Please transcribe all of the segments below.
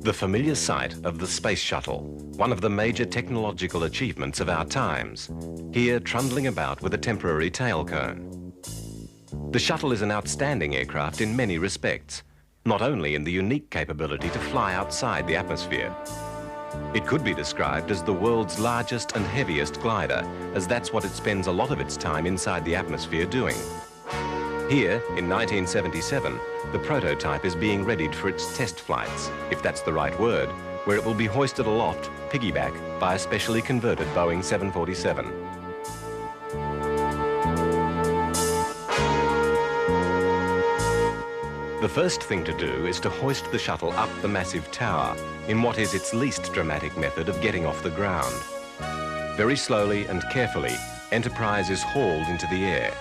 The familiar sight of the Space Shuttle, one of the major technological achievements of our times, here trundling about with a temporary tail cone. The shuttle is an outstanding aircraft in many respects, not only in the unique capability to fly outside the atmosphere. It could be described as the world's largest and heaviest glider, as that's what it spends a lot of its time inside the atmosphere doing. Here, in 1977, the prototype is being readied for its test flights, if that's the right word, where it will be hoisted aloft, piggyback, by a specially converted Boeing 747. The first thing to do is to hoist the shuttle up the massive tower in what is its least dramatic method of getting off the ground. Very slowly and carefully, Enterprise is hauled into the air.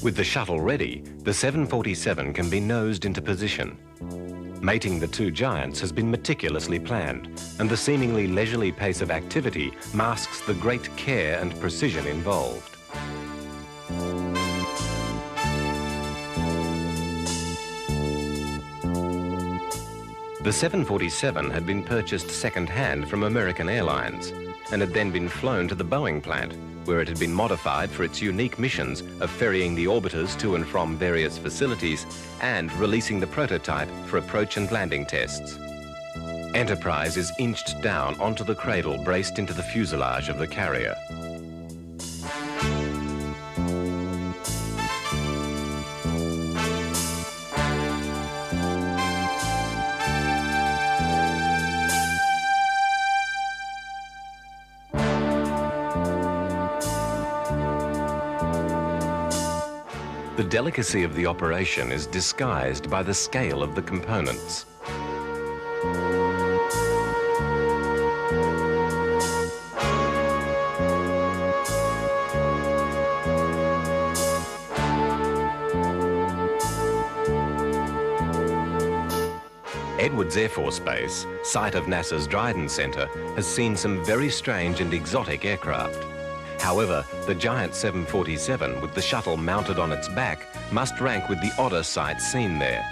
With the shuttle ready, the 747 can be nosed into position. Mating the two giants has been meticulously planned, and the seemingly leisurely pace of activity masks the great care and precision involved. The 747 had been purchased second-hand from American Airlines and had then been flown to the Boeing plant, where it had been modified for its unique missions of ferrying the orbiters to and from various facilities and releasing the prototype for approach and landing tests. Enterprise is inched down onto the cradle braced into the fuselage of the carrier. The delicacy of the operation is disguised by the scale of the components. Edwards Air Force Base, site of NASA's Dryden Center, has seen some very strange and exotic aircraft. However, the giant 747 with the shuttle mounted on its back must rank with the odder sights seen there.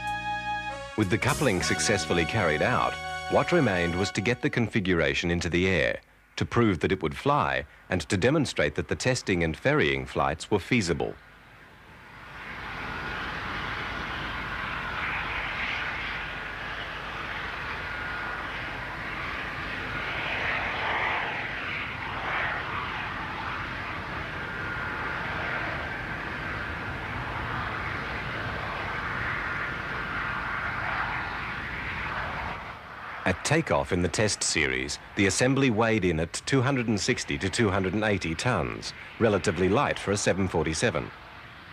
With the coupling successfully carried out, what remained was to get the configuration into the air, to prove that it would fly, and to demonstrate that the testing and ferrying flights were feasible. At takeoff in the test series, the assembly weighed in at 260 to 280 tons, relatively light for a 747.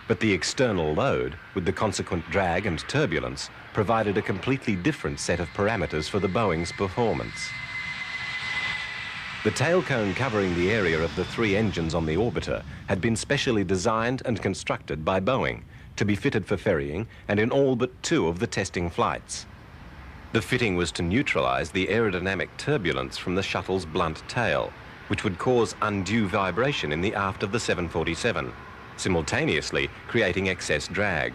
But the external load, with the consequent drag and turbulence, provided a completely different set of parameters for the Boeing's performance. The tail cone covering the area of the three engines on the orbiter had been specially designed and constructed by Boeing to be fitted for ferrying and in all but two of the testing flights. The fitting was to neutralize the aerodynamic turbulence from the shuttle's blunt tail, which would cause undue vibration in the aft of the 747, simultaneously creating excess drag.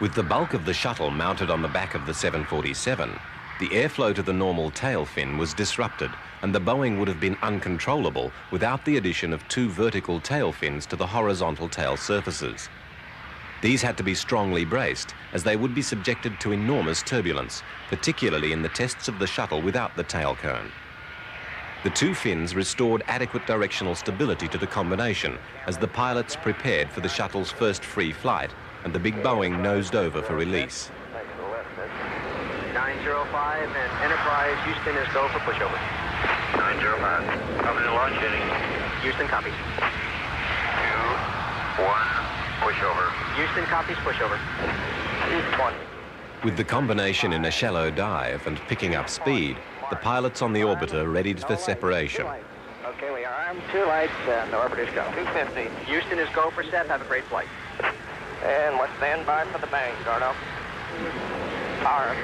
With the bulk of the shuttle mounted on the back of the 747, the airflow to the normal tail fin was disrupted, and the Boeing would have been uncontrollable without the addition of two vertical tail fins to the horizontal tail surfaces. These had to be strongly braced, as they would be subjected to enormous turbulence, particularly in the tests of the shuttle without the tail cone. The two fins restored adequate directional stability to the combination as the pilots prepared for the shuttle's first free flight, and the big Boeing nosed over for release. 905 and Enterprise, Houston is go for pushover. 905, coming in launch heading. Houston copies. 2, 1, pushover. Houston copies, pushover. 1. With the combination in a shallow dive and picking up speed, the pilots on the orbiter readied for separation. Okay, we are armed. 2 lights and orbiters go. 250. Houston is go for set. Have a great flight. And let's stand by for the bang, Gardo. Power.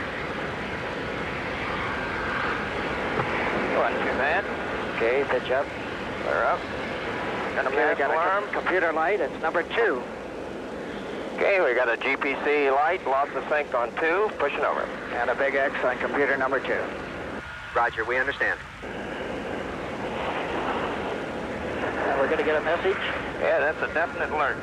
Wasn't too bad. Okay, pitch up. Clear up. Got a mass alarm. Computer light. It's number 2. Okay, we got a GPC light. Lots of sync on 2. Pushing over. And a big X on computer number 2. Roger, we understand. And we're going to get a message? Yeah, that's a definite lurch.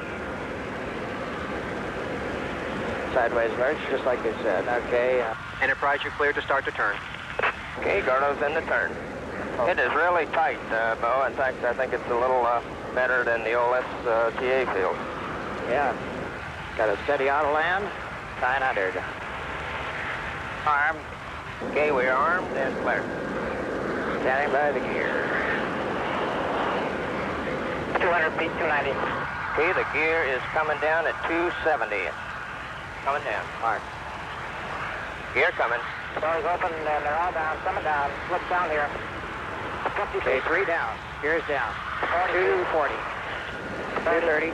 Sideways lurch, just like they said. Okay. Enterprise, you're cleared to start to turn. Okay, Gardo's in the turn. It is really tight, Bo. In fact, I think it's a little better than the old TA field. Yeah. Got a steady auto land. 900. Armed. Okay, we're armed and clear. Standing by the gear. 200 feet, 290. Okay, the gear is coming down at 270. Coming down. Mark. Gear coming. Doors open and they're all down. Some are down. Flip down here. 50 feet. Okay, 3 down. Gear's down. 240. 230.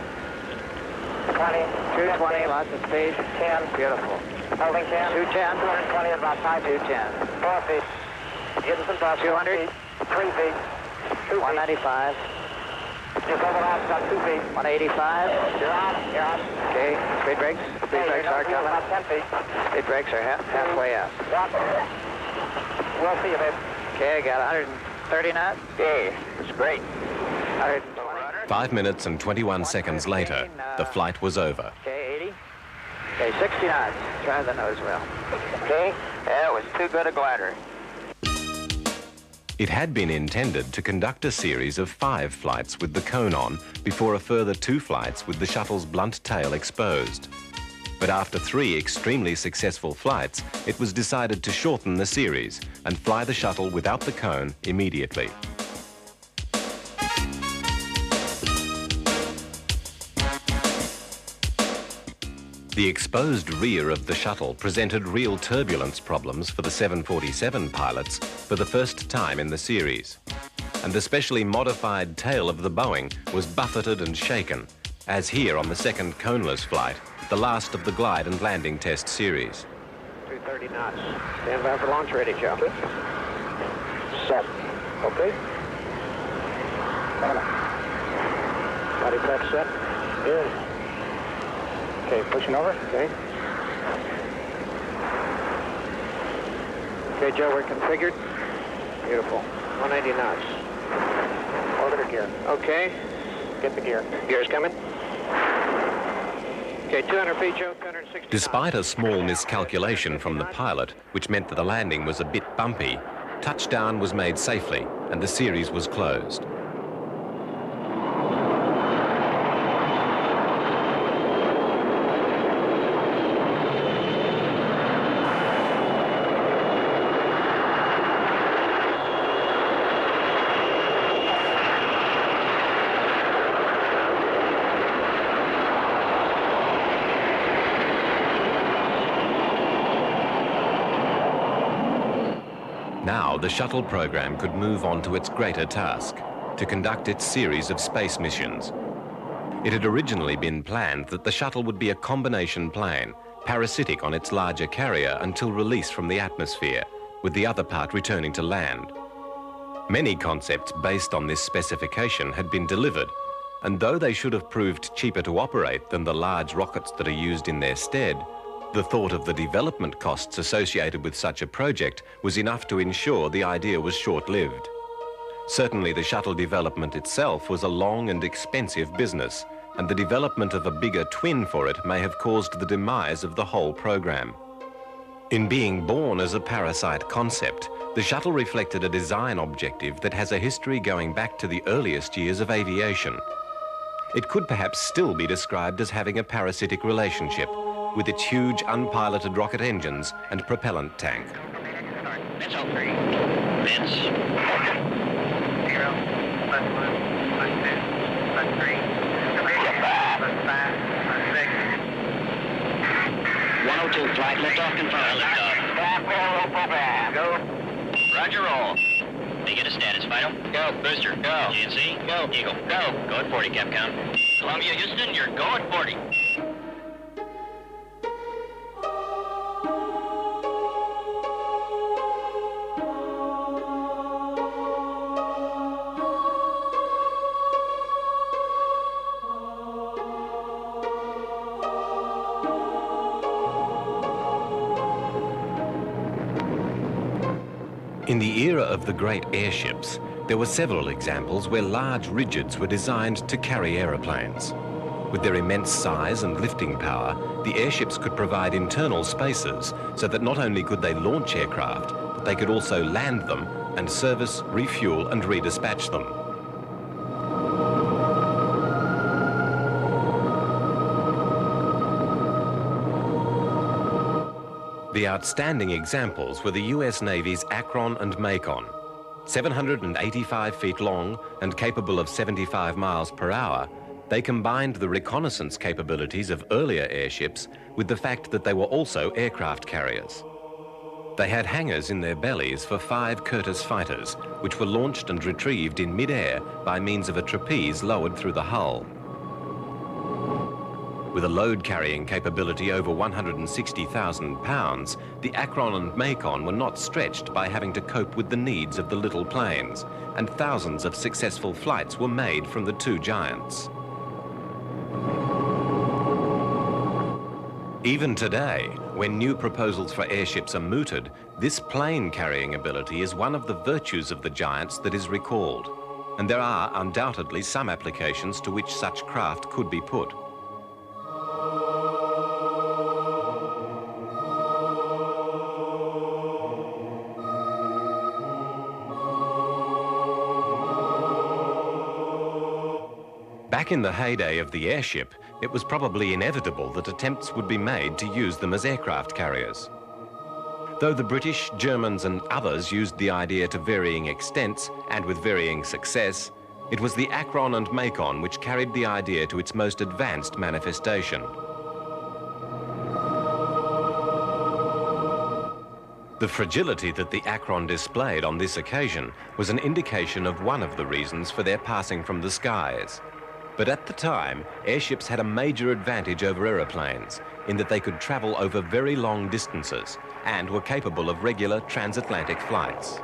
20. 220. Lots of space. 10. Beautiful. Holding 10. 210. 220 at about 5. 210. 4 feet. Getting some dust. 200. 3 feet. 195. Just over the last about 2 feet. 185. You're on. You're on. Okay. Speed brakes. Speed brakes are coming. About 10 feet. Speed brakes are halfway up. We'll see you, babe. Okay, I got 130 knots. Okay. It's great. 120. 5 minutes and 21 seconds later, the flight was over. Okay, 80. Okay, 60 knots. Try the nose wheel. Okay. That was too good a glider. It had been intended to conduct a series of 5 flights with the cone on before a further 2 flights with the shuttle's blunt tail exposed. But after 3 extremely successful flights, it was decided to shorten the series and fly the shuttle without the cone immediately. The exposed rear of the shuttle presented real turbulence problems for the 747 pilots for the first time in the series. And the specially modified tail of the Boeing was buffeted and shaken, as here on the second coneless flight, the last of the glide and landing test series. 230 knots. Stand by for launch ready, Joe. Set. Okay. Body prep set. Good. Okay, pushing over. Okay. Okay, Joe, we're configured. Beautiful. 180 knots. Orbiter gear. Okay. Get the gear. Gear's coming. Okay, 200 feet, Joe, 260 Despite a small miscalculation from the pilot, which meant that the landing was a bit bumpy, touchdown was made safely and the series was closed. Now the shuttle program could move on to its greater task, to conduct its series of space missions. It had originally been planned that the shuttle would be a combination plane, parasitic on its larger carrier until release from the atmosphere, with the other part returning to land. Many concepts based on this specification had been delivered, and though they should have proved cheaper to operate than the large rockets that are used in their stead, the thought of the development costs associated with such a project was enough to ensure the idea was short-lived. Certainly the shuttle development itself was a long and expensive business, and the development of a bigger twin for it may have caused the demise of the whole program. In being born as a parasite concept, the shuttle reflected a design objective that has a history going back to the earliest years of aviation. It could perhaps still be described as having a parasitic relationship, with its huge unpiloted rocket engines and propellant tank. That's all three. Vince. 0, +1, +2, +3, +5, +6. 102, flight liftoff confirmed. Liftoff. Go. Roger roll. They get a status. Final. Go. Booster. Go. GNC. Go. Eagle. Go. Go at 40, Capcom. Columbia, Houston, you're go at 40. In the era of the great airships, there were several examples where large rigids were designed to carry aeroplanes. With their immense size and lifting power, the airships could provide internal spaces so that not only could they launch aircraft, but they could also land them and service, refuel and redispatch them. The outstanding examples were the US Navy's Akron and Macon. 785 feet long and capable of 75 miles per hour, they combined the reconnaissance capabilities of earlier airships with the fact that they were also aircraft carriers. They had hangars in their bellies for 5 Curtiss fighters, which were launched and retrieved in mid-air by means of a trapeze lowered through the hull. With a load-carrying capability over 160,000 pounds, the Akron and Macon were not stretched by having to cope with the needs of the little planes, and thousands of successful flights were made from the two giants. Even today, when new proposals for airships are mooted, this plane-carrying ability is one of the virtues of the giants that is recalled, and there are undoubtedly some applications to which such craft could be put. Back in the heyday of the airship, it was probably inevitable that attempts would be made to use them as aircraft carriers. Though the British, Germans and others used the idea to varying extents and with varying success, it was the Akron and Macon which carried the idea to its most advanced manifestation. The fragility that the Akron displayed on this occasion was an indication of one of the reasons for their passing from the skies. But at the time, airships had a major advantage over aeroplanes in that they could travel over very long distances and were capable of regular transatlantic flights.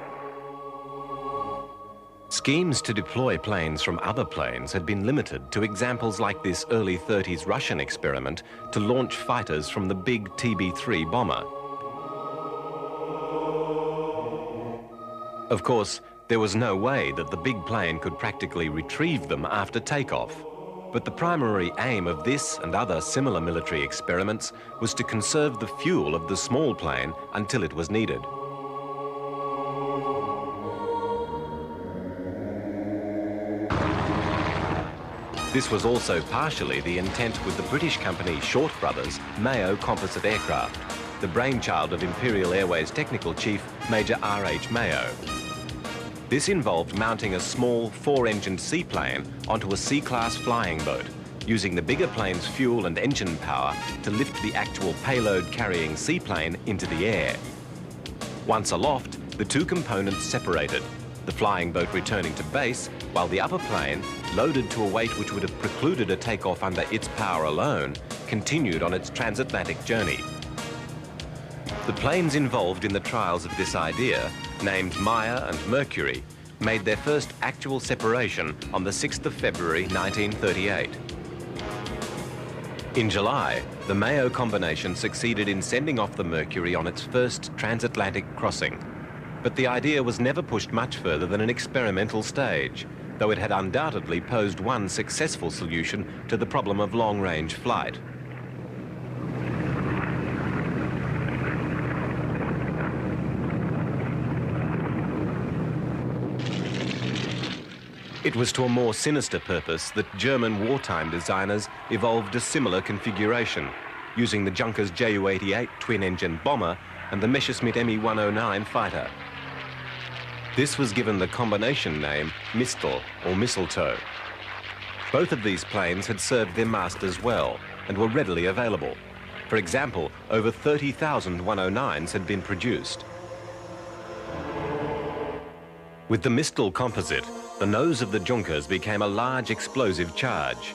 Schemes to deploy planes from other planes had been limited to examples like this early 30s Russian experiment to launch fighters from the big TB-3 bomber. Of course, there was no way that the big plane could practically retrieve them after takeoff. But the primary aim of this and other similar military experiments was to conserve the fuel of the small plane until it was needed. This was also partially the intent with the British company Short Brothers Mayo Composite Aircraft, the brainchild of Imperial Airways Technical Chief Major R.H. Mayo. This involved mounting a small 4-engined seaplane onto a C-class flying boat, using the bigger plane's fuel and engine power to lift the actual payload-carrying seaplane into the air. Once aloft, the two components separated, the flying boat returning to base, while the upper plane, loaded to a weight which would have precluded a takeoff under its power alone, continued on its transatlantic journey. The planes involved in the trials of this idea, named Maya and Mercury, made their first actual separation on the 6th of February 1938. In July, the Mayo combination succeeded in sending off the Mercury on its first transatlantic crossing. But the idea was never pushed much further than an experimental stage, though it had undoubtedly posed one successful solution to the problem of long-range flight. It was to a more sinister purpose that German wartime designers evolved a similar configuration, using the Junkers Ju-88 twin-engine bomber and the Messerschmitt Me-109 fighter. This was given the combination name Mistel or Mistletoe. Both of these planes had served their masters well and were readily available. For example, over 30,000 109s had been produced. With the Mistral composite, the nose of the Junkers became a large explosive charge.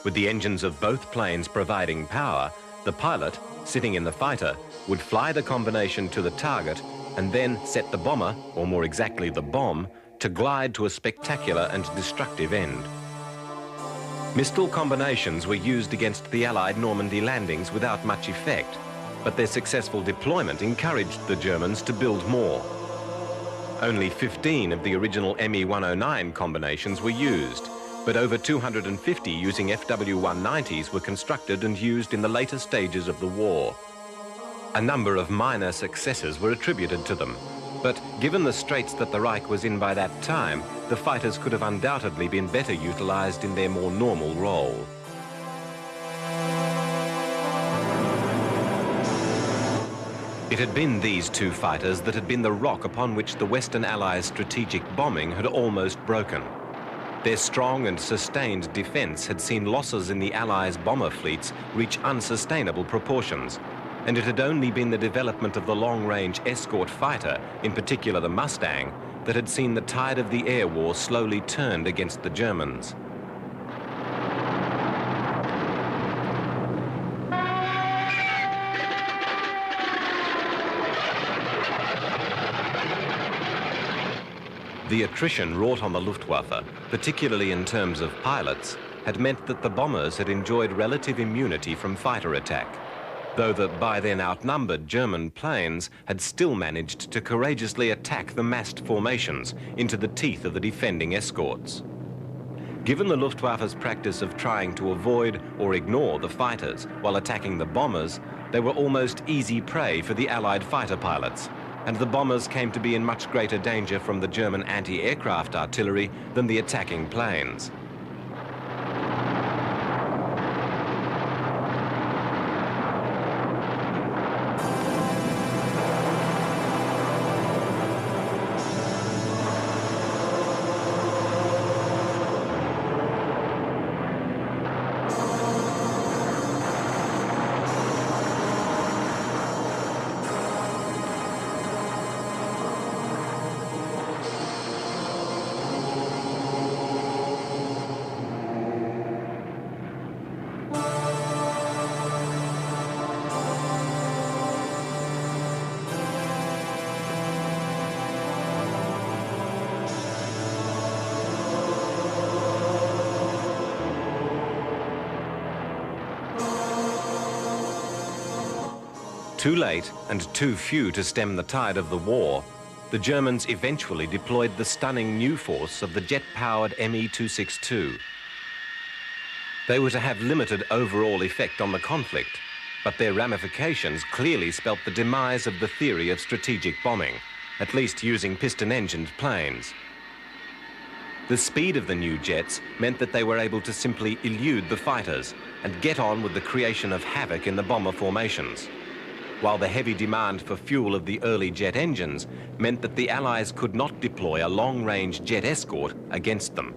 With the engines of both planes providing power, the pilot, sitting in the fighter, would fly the combination to the target and then set the bomber, or more exactly the bomb, to glide to a spectacular and destructive end. Mistral combinations were used against the Allied Normandy landings without much effect, but their successful deployment encouraged the Germans to build more. Only 15 of the original Me-109 combinations were used, but over 250 using FW-190s were constructed and used in the later stages of the war. A number of minor successes were attributed to them, but given the straits that the Reich was in by that time, the fighters could have undoubtedly been better utilized in their more normal role. It had been these two fighters that had been the rock upon which the Western Allies' strategic bombing had almost broken. Their strong and sustained defense had seen losses in the Allies' bomber fleets reach unsustainable proportions, and it had only been the development of the long-range escort fighter, in particular the Mustang, that had seen the tide of the air war slowly turned against the Germans. The attrition wrought on the Luftwaffe, particularly in terms of pilots, had meant that the bombers had enjoyed relative immunity from fighter attack, though the by then outnumbered German planes had still managed to courageously attack the massed formations into the teeth of the defending escorts. Given the Luftwaffe's practice of trying to avoid or ignore the fighters while attacking the bombers, they were almost easy prey for the Allied fighter pilots, and the bombers came to be in much greater danger from the German anti-aircraft artillery than the attacking planes. Too late and too few to stem the tide of the war, the Germans eventually deployed the stunning new force of the jet-powered Me-262. They were to have limited overall effect on the conflict, but their ramifications clearly spelt the demise of the theory of strategic bombing, at least using piston-engined planes. The speed of the new jets meant that they were able to simply elude the fighters and get on with the creation of havoc in the bomber formations, while the heavy demand for fuel of the early jet engines meant that the Allies could not deploy a long-range jet escort against them.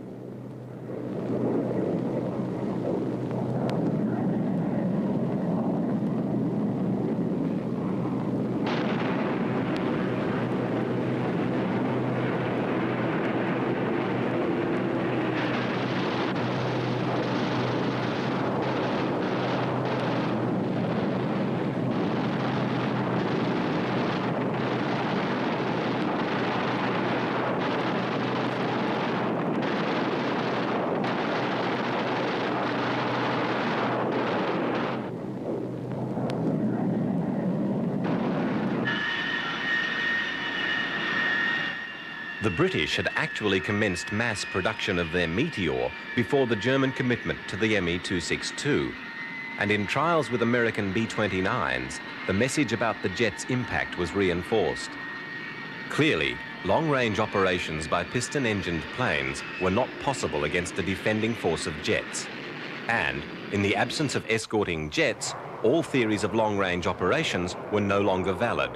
The British had actually commenced mass production of their Meteor before the German commitment to the Me-262. And in trials with American B-29s, the message about the jet's impact was reinforced. Clearly, long-range operations by piston-engined planes were not possible against the defending force of jets. And, in the absence of escorting jets, all theories of long-range operations were no longer valid.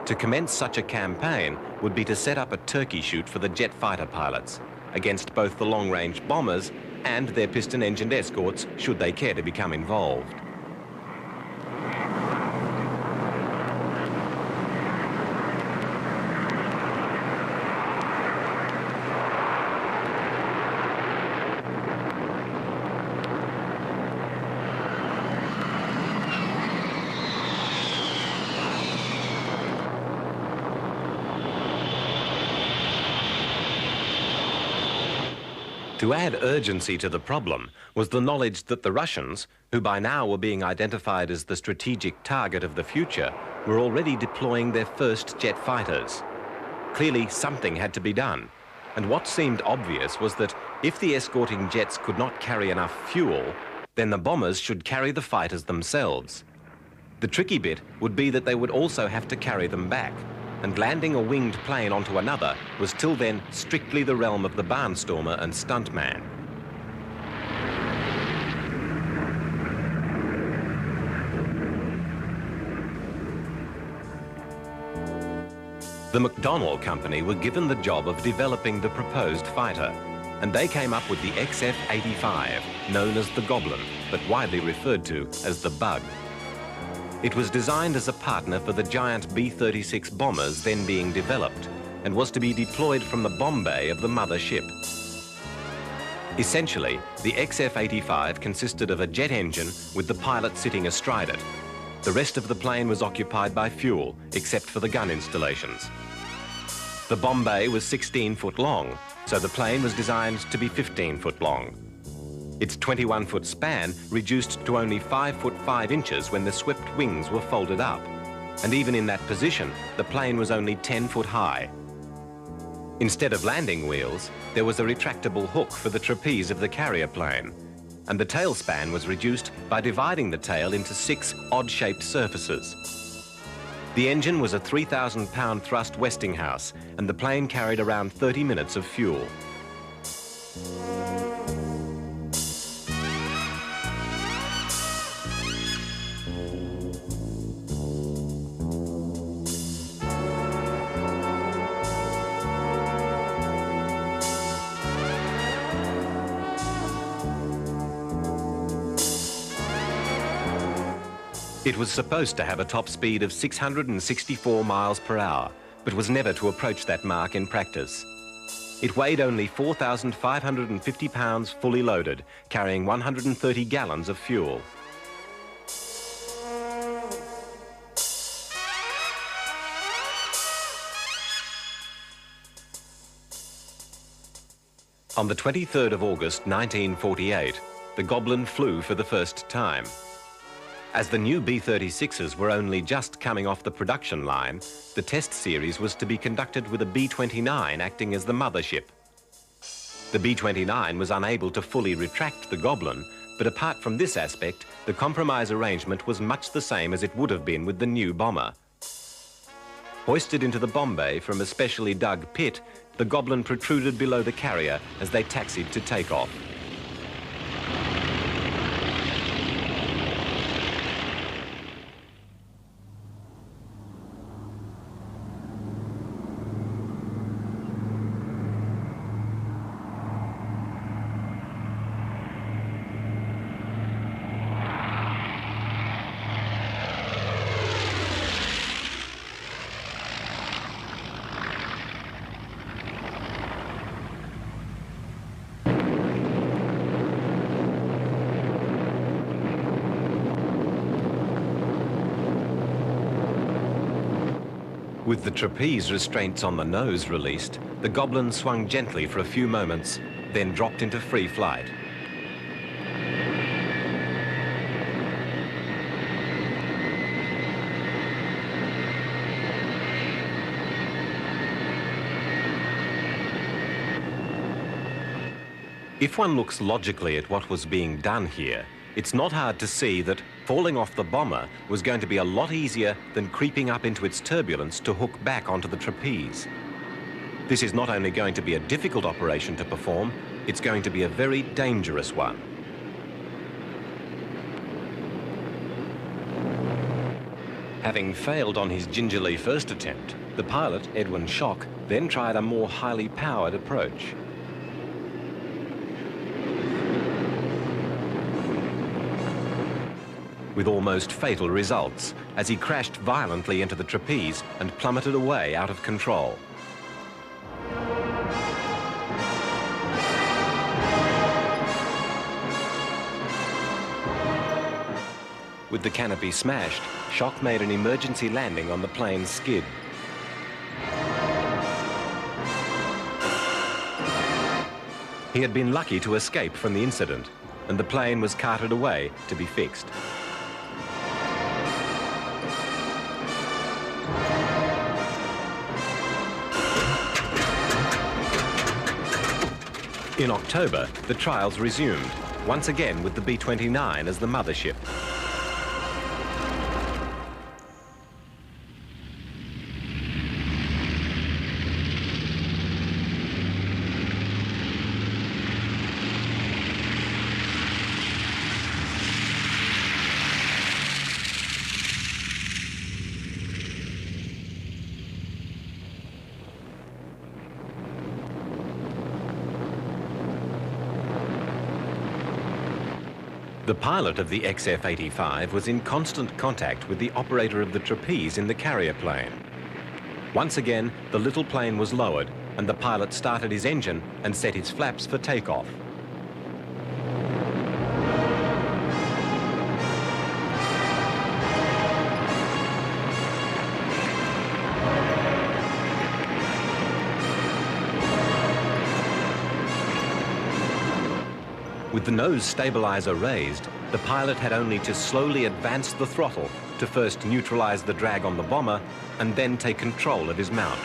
To commence such a campaign would be to set up a turkey shoot for the jet fighter pilots against both the long-range bombers and their piston-engined escorts should they care to become involved. To add urgency to the problem was the knowledge that the Russians, who by now were being identified as the strategic target of the future, were already deploying their first jet fighters. Clearly, something had to be done. And what seemed obvious was that if the escorting jets could not carry enough fuel, then the bombers should carry the fighters themselves. The tricky bit would be that they would also have to carry them back, and landing a winged plane onto another was till then strictly the realm of the barnstormer and stuntman. The McDonnell Company were given the job of developing the proposed fighter, and they came up with the XF-85, known as the Goblin, but widely referred to as the Bug. It was designed as a partner for the giant B-36 bombers then being developed, and was to be deployed from the bomb bay of the mother ship. Essentially, the XF-85 consisted of a jet engine with the pilot sitting astride it. The rest of the plane was occupied by fuel, except for the gun installations. The bomb bay was 16 foot long, so the plane was designed to be 15 foot long. Its 21-foot span reduced to only 5 foot 5 inches when the swept wings were folded up. And even in that position, the plane was only 10 foot high. Instead of landing wheels, there was a retractable hook for the trapeze of the carrier plane, and the tail span was reduced by dividing the tail into 6 odd-shaped surfaces. The engine was a 3,000-pound thrust Westinghouse, and the plane carried around 30 minutes of fuel. It was supposed to have a top speed of 664 miles per hour, but was never to approach that mark in practice. It weighed only 4,550 pounds fully loaded, carrying 130 gallons of fuel. On the 23rd of August 1948, the Goblin flew for the first time. As the new B-36s were only just coming off the production line, the test series was to be conducted with a B-29 acting as the mothership. The B-29 was unable to fully retract the Goblin, but apart from this aspect, the compromise arrangement was much the same as it would have been with the new bomber. Hoisted into the bomb bay from a specially dug pit, the Goblin protruded below the carrier as they taxied to takeoff. With the trapeze restraints on the nose released, the Goblin swung gently for a few moments, then dropped into free flight. If one looks logically at what was being done here, it's not hard to see that falling off the bomber was going to be a lot easier than creeping up into its turbulence to hook back onto the trapeze. This is not only going to be a difficult operation to perform, it's going to be a very dangerous one. Having failed on his gingerly first attempt, the pilot, Edwin Schock, then tried a more highly powered approach. With almost fatal results, as he crashed violently into the trapeze and plummeted away out of control. With the canopy smashed, Schock made an emergency landing on the plane's skid. He had been lucky to escape from the incident, and the plane was carted away to be fixed. In October, the trials resumed, once again with the B-29 as the mothership. The pilot of the XF-85 was in constant contact with the operator of the trapeze in the carrier plane. Once again, the little plane was lowered and the pilot started his engine and set his flaps for takeoff. With the nose stabilizer raised, the pilot had only to slowly advance the throttle to first neutralize the drag on the bomber and then take control of his mount.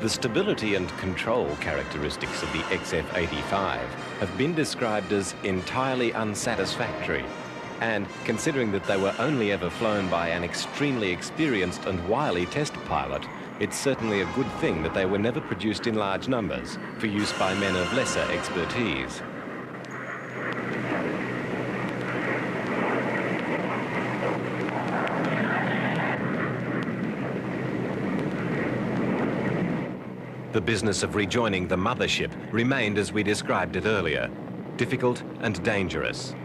The stability and control characteristics of the XF-85 have been described as entirely unsatisfactory. And considering that they were only ever flown by an extremely experienced and wily test pilot, it's certainly a good thing that they were never produced in large numbers for use by men of lesser expertise. The business of rejoining the mothership remained as we described it earlier, difficult and dangerous.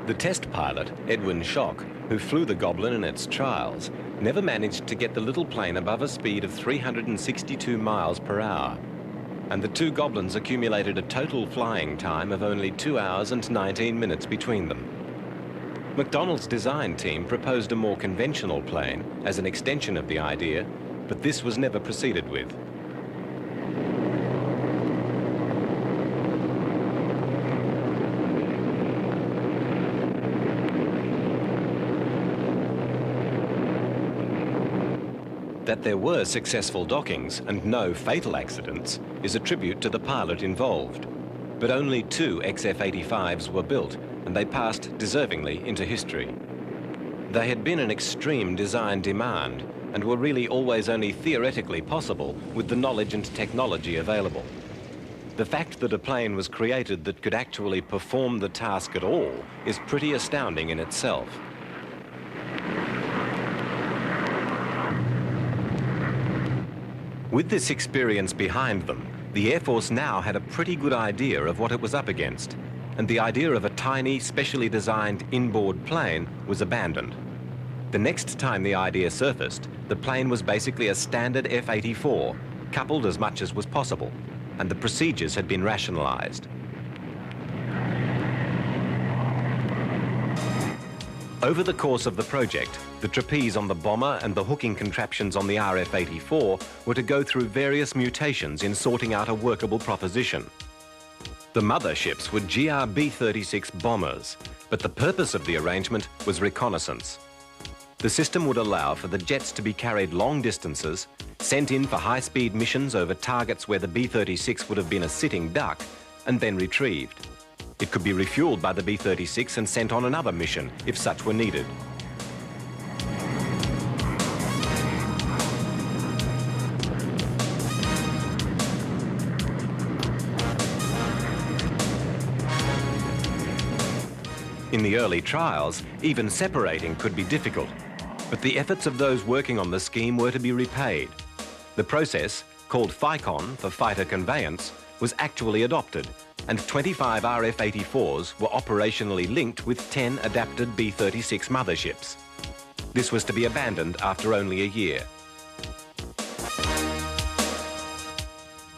The test pilot, Edwin Schock, who flew the Goblin in its trials, never managed to get the little plane above a speed of 362 miles per hour. And the two Goblins accumulated a total flying time of only 2 hours and 19 minutes between them. McDonnell's design team proposed a more conventional plane as an extension of the idea, but this was never proceeded with. That there were successful dockings and no fatal accidents is a tribute to the pilot involved. But only 2 XF-85s were built, and they passed deservingly into history. They had been an extreme design demand and were really always only theoretically possible with the knowledge and technology available. The fact that a plane was created that could actually perform the task at all is pretty astounding in itself. With this experience behind them, the Air Force now had a pretty good idea of what it was up against, and the idea of a tiny, specially designed inboard plane was abandoned. The next time the idea surfaced, the plane was basically a standard F-84, coupled as much as was possible, and the procedures had been rationalized. Over the course of the project, the trapeze on the bomber and the hooking contraptions on the RF-84 were to go through various mutations in sorting out a workable proposition. The motherships were GR-B-36 bombers, but the purpose of the arrangement was reconnaissance. The system would allow for the jets to be carried long distances, sent in for high-speed missions over targets where the B-36 would have been a sitting duck, and then retrieved. It could be refueled by the B-36 and sent on another mission if such were needed. In the early trials, even separating could be difficult, but the efforts of those working on the scheme were to be repaid. The process, called FICON for fighter conveyance, was actually adopted, and 25 RF-84s were operationally linked with 10 adapted B-36 motherships. This was to be abandoned after only a year.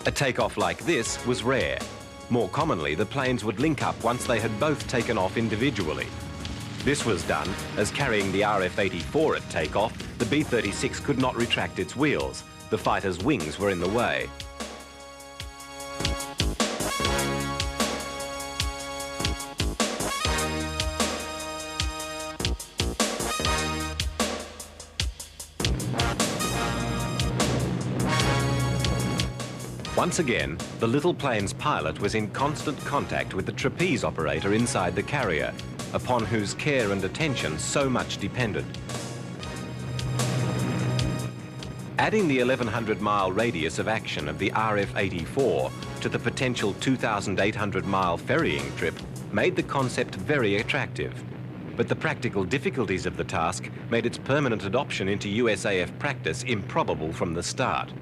A takeoff like this was rare. More commonly, the planes would link up once they had both taken off individually. This was done as, carrying the RF-84 at takeoff, the B-36 could not retract its wheels. The fighter's wings were in the way. Once again, the little plane's pilot was in constant contact with the trapeze operator inside the carrier, upon whose care and attention so much depended. Adding the 1,100-mile radius of action of the RF-84 to the potential 2,800-mile ferrying trip made the concept very attractive. But the practical difficulties of the task made its permanent adoption into USAF practice improbable from the start.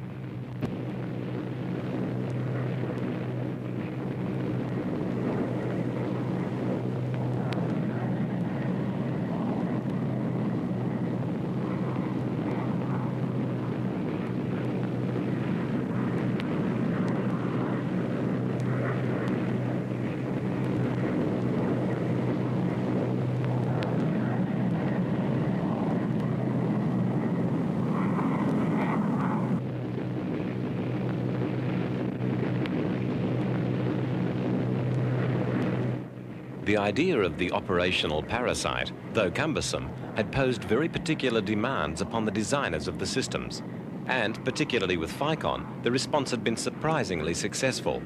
The idea of the operational parasite, though cumbersome, had posed very particular demands upon the designers of the systems. And, particularly with FICON, the response had been surprisingly successful.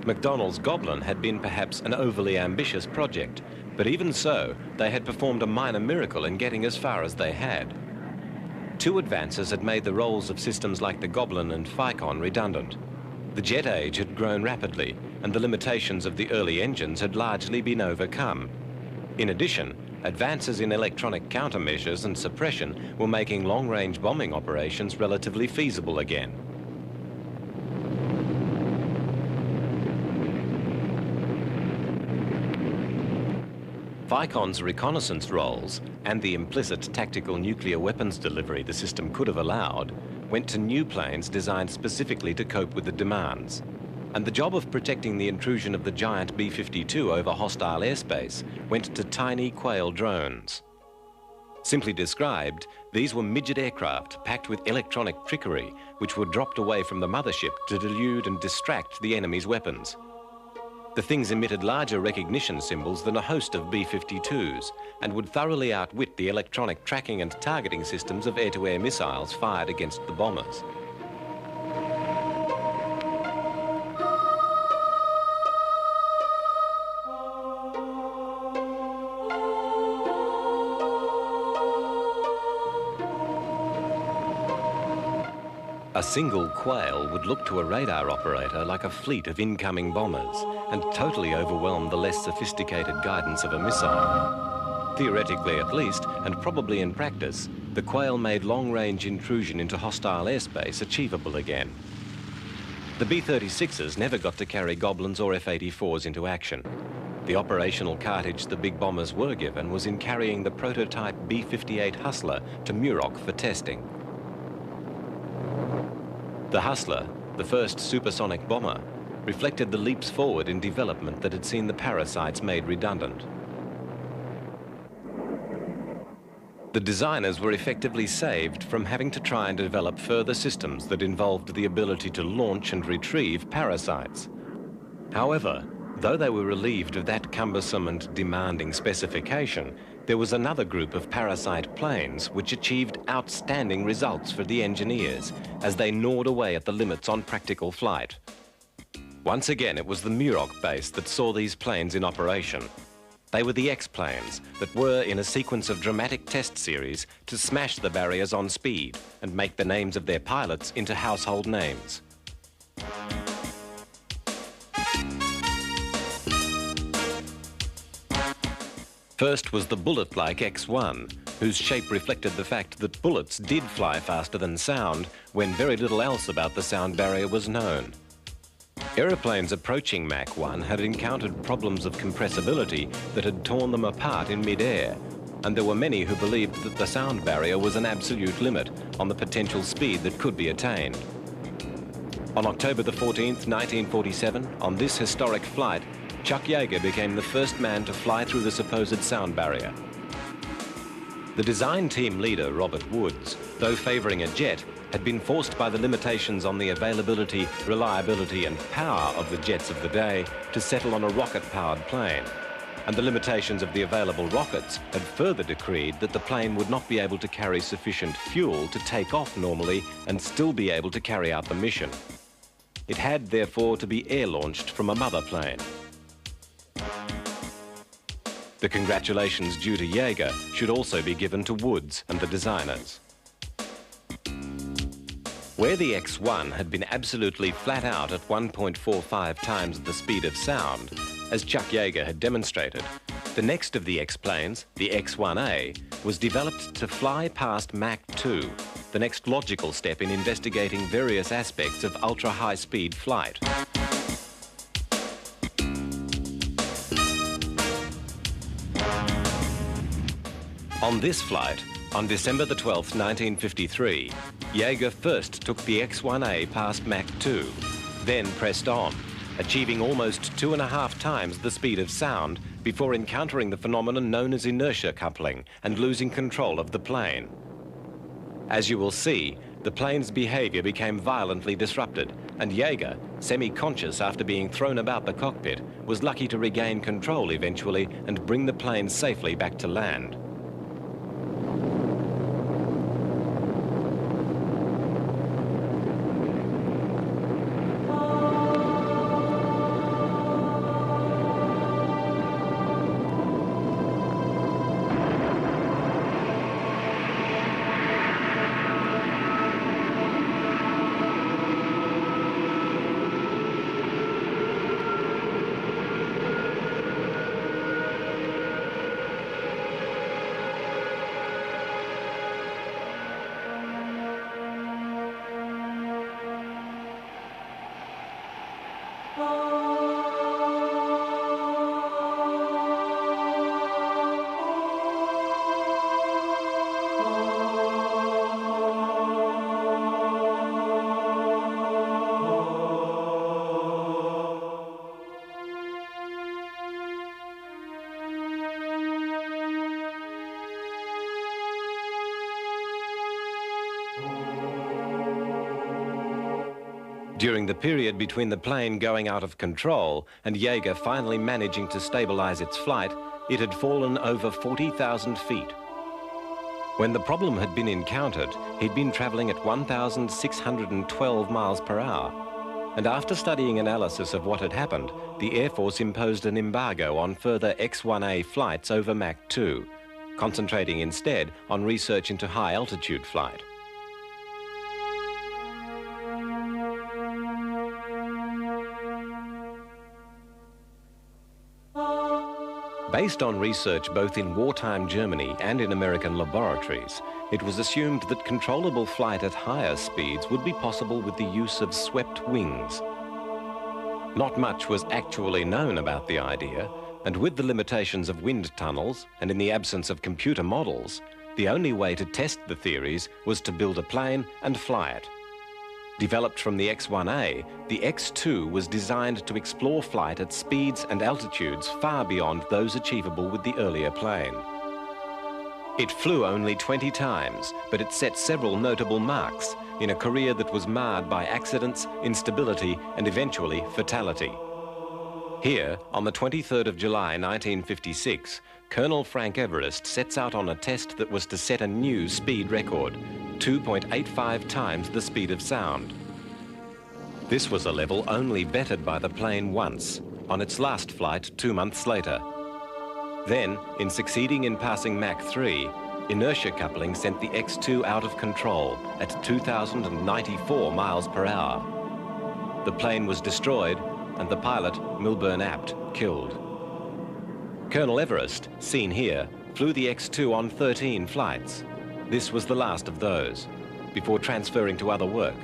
McDonnell's Goblin had been perhaps an overly ambitious project, but even so, they had performed a minor miracle in getting as far as they had. Two advances had made the roles of systems like the Goblin and FICON redundant. The jet age had grown rapidly, and the limitations of the early engines had largely been overcome. In addition, advances in electronic countermeasures and suppression were making long-range bombing operations relatively feasible again. FICON's reconnaissance roles and the implicit tactical nuclear weapons delivery the system could have allowed went to new planes designed specifically to cope with the demands. And the job of protecting the intrusion of the giant B-52 over hostile airspace went to tiny Quail drones. Simply described, these were midget aircraft packed with electronic trickery which were dropped away from the mothership to delude and distract the enemy's weapons. The things emitted larger recognition symbols than a host of B-52s and would thoroughly outwit the electronic tracking and targeting systems of air-to-air missiles fired against the bombers. A single Quail would look to a radar operator like a fleet of incoming bombers and totally overwhelm the less sophisticated guidance of a missile. Theoretically at least, and probably in practice, the Quail made long-range intrusion into hostile airspace achievable again. The B-36s never got to carry Goblins or F-84s into action. The operational cartage the big bombers were given was in carrying the prototype B-58 Hustler to Muroc for testing. The Hustler, the first supersonic bomber, reflected the leaps forward in development that had seen the Parasites made redundant. The designers were effectively saved from having to try and develop further systems that involved the ability to launch and retrieve Parasites. However, though they were relieved of that cumbersome and demanding specification, there was another group of Parasite planes which achieved outstanding results for the engineers as they gnawed away at the limits on practical flight. Once again, it was the Muroc base that saw these planes in operation. They were the X-planes that were in a sequence of dramatic test series to smash the barriers on speed and make the names of their pilots into household names. First was the bullet-like X-1, whose shape reflected the fact that bullets did fly faster than sound when very little else about the sound barrier was known. Aeroplanes approaching Mach 1 had encountered problems of compressibility that had torn them apart in mid-air, and there were many who believed that the sound barrier was an absolute limit on the potential speed that could be attained. On October the 14th, 1947, on this historic flight, Chuck Yeager became the first man to fly through the supposed sound barrier. The design team leader, Robert Woods, though favouring a jet, had been forced by the limitations on the availability, reliability and power of the jets of the day to settle on a rocket-powered plane. And the limitations of the available rockets had further decreed that the plane would not be able to carry sufficient fuel to take off normally and still be able to carry out the mission. It had, therefore, to be air-launched from a mother plane. The congratulations due to Yeager should also be given to Woods and the designers. Where the X-1 had been absolutely flat out at 1.45 times the speed of sound, as Chuck Yeager had demonstrated, the next of the X-planes, the X-1A, was developed to fly past Mach 2, the next logical step in investigating various aspects of ultra-high-speed flight. On this flight, on December the 12th, 1953, Yeager first took the X-1A past Mach 2, then pressed on, achieving almost 2.5 times the speed of sound before encountering the phenomenon known as inertia coupling and losing control of the plane. As you will see, the plane's behavior became violently disrupted, and Yeager, semi-conscious after being thrown about the cockpit, was lucky to regain control eventually and bring the plane safely back to land. During the period between the plane going out of control and Yeager finally managing to stabilize its flight, it had fallen over 40,000 feet. When the problem had been encountered, he'd been traveling at 1,612 miles per hour. And after studying analysis of what had happened, the Air Force imposed an embargo on further X-1A flights over Mach 2, concentrating instead on research into high-altitude flight. Based on research both in wartime Germany and in American laboratories, it was assumed that controllable flight at higher speeds would be possible with the use of swept wings. Not much was actually known about the idea, and with the limitations of wind tunnels and in the absence of computer models, the only way to test the theories was to build a plane and fly it. Developed from the X-1A, the X-2 was designed to explore flight at speeds and altitudes far beyond those achievable with the earlier plane. It flew only 20 times, but it set several notable marks in a career that was marred by accidents, instability, and eventually fatality. Here, on the 23rd of July 1956, Colonel Frank Everest sets out on a test that was to set a new speed record, 2.85 times the speed of sound. This was a level only bettered by the plane once, on its last flight 2 months later. Then, in succeeding in passing Mach 3, inertia coupling sent the X-2 out of control at 2,094 miles per hour. The plane was destroyed, and the pilot, Milburn Apt, killed. Colonel Everest, seen here, flew the X-2 on 13 flights. This was the last of those, before transferring to other work.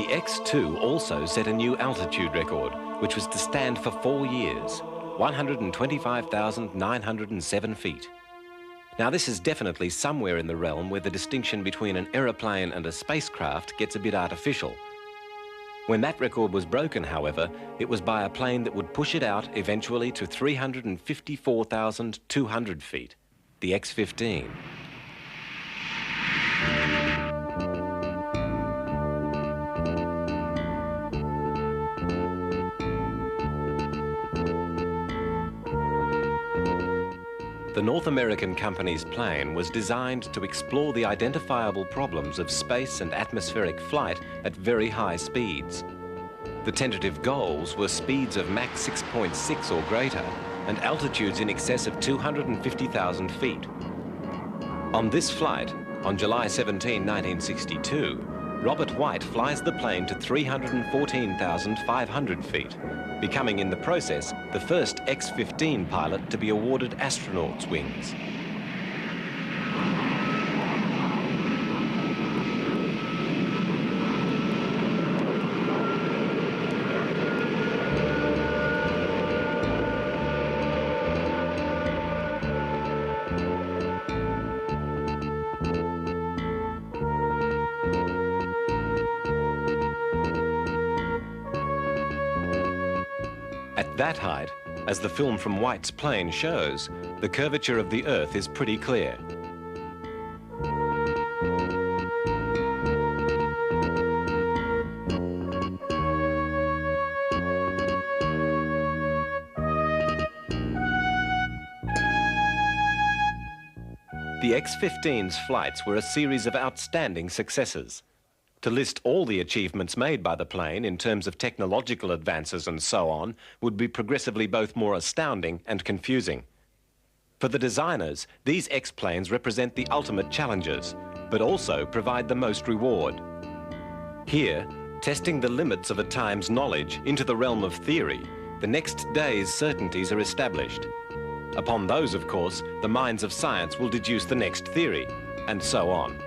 The X-2 also set a new altitude record, which was to stand for 4 years, 125,907 feet. Now, this is definitely somewhere in the realm where the distinction between an aeroplane and a spacecraft gets a bit artificial. When that record was broken, however, it was by a plane that would push it out eventually to 354,200 feet, the X-15. The North American company's plane was designed to explore the identifiable problems of space and atmospheric flight at very high speeds. The tentative goals were speeds of Mach 6.6 or greater and altitudes in excess of 250,000 feet. On this flight, on July 17, 1962, Robert White flies the plane to 314,500 feet, becoming in the process the first X-15 pilot to be awarded astronaut's wings. At that height, as the film from White's plane shows, the curvature of the Earth is pretty clear. The X-15's flights were a series of outstanding successes. To list all the achievements made by the plane in terms of technological advances and so on would be progressively both more astounding and confusing. For the designers, these X-planes represent the ultimate challenges, but also provide the most reward. Here, testing the limits of a time's knowledge into the realm of theory, the next day's certainties are established. Upon those, of course, the minds of science will deduce the next theory, and so on.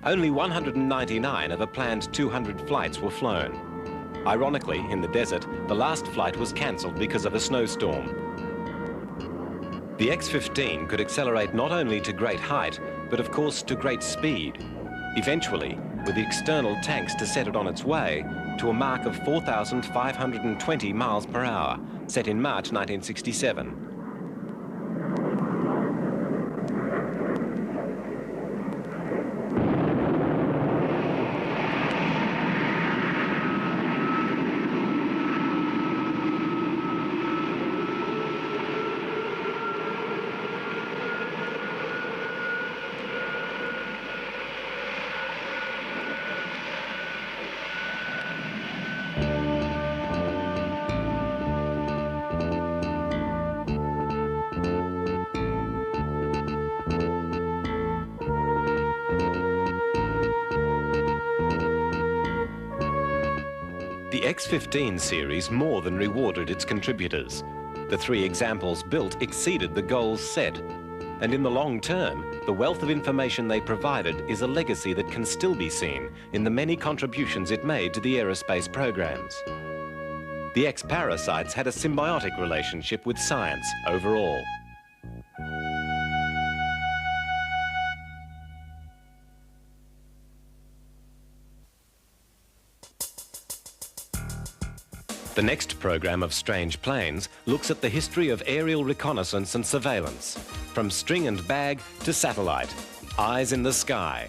Only 199 of a planned 200 flights were flown. Ironically, in the desert, the last flight was cancelled because of a snowstorm. The X-15 could accelerate not only to great height, but of course to great speed. Eventually, with the external tanks to set it on its way, to a mark of 4,520 miles per hour, set in March 1967. The X-15 series more than rewarded its contributors. The 3 examples built exceeded the goals set. And in the long term, the wealth of information they provided is a legacy that can still be seen in the many contributions it made to the aerospace programs. The X-Parasites had a symbiotic relationship with science overall. The next program of Strange Planes looks at the history of aerial reconnaissance and surveillance, from string and bag to satellite, eyes in the sky.